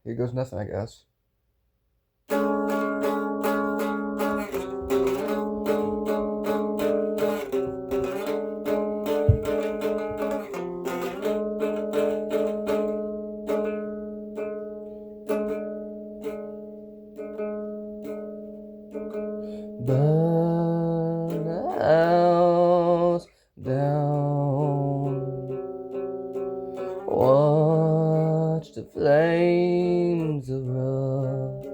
Here goes nothing, I guess. Burn the house down. Watch the flames erupt.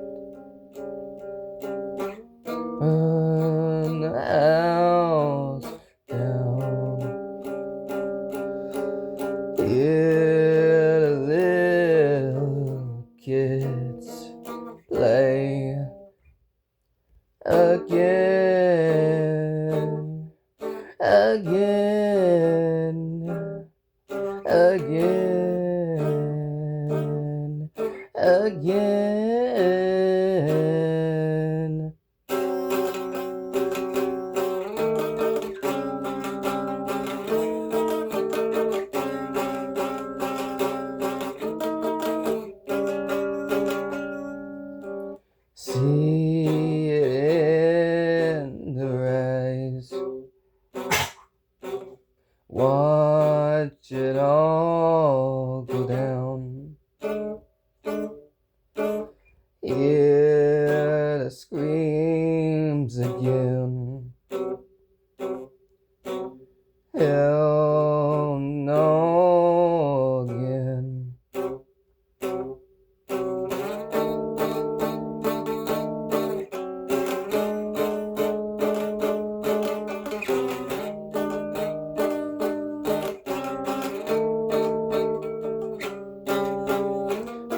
Burn the house down. Hear the little kids play again, again, again, again. See it in the rise. Watch it all go down. Hear the screams again. Hell no again.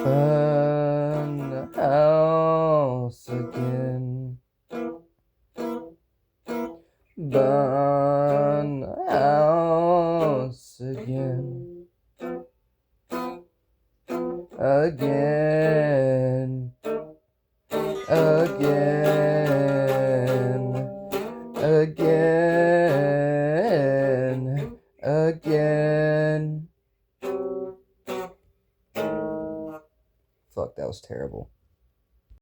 Burn the house again. Burn the house again. Again. Again. Again. Again. Fuck, that was terrible.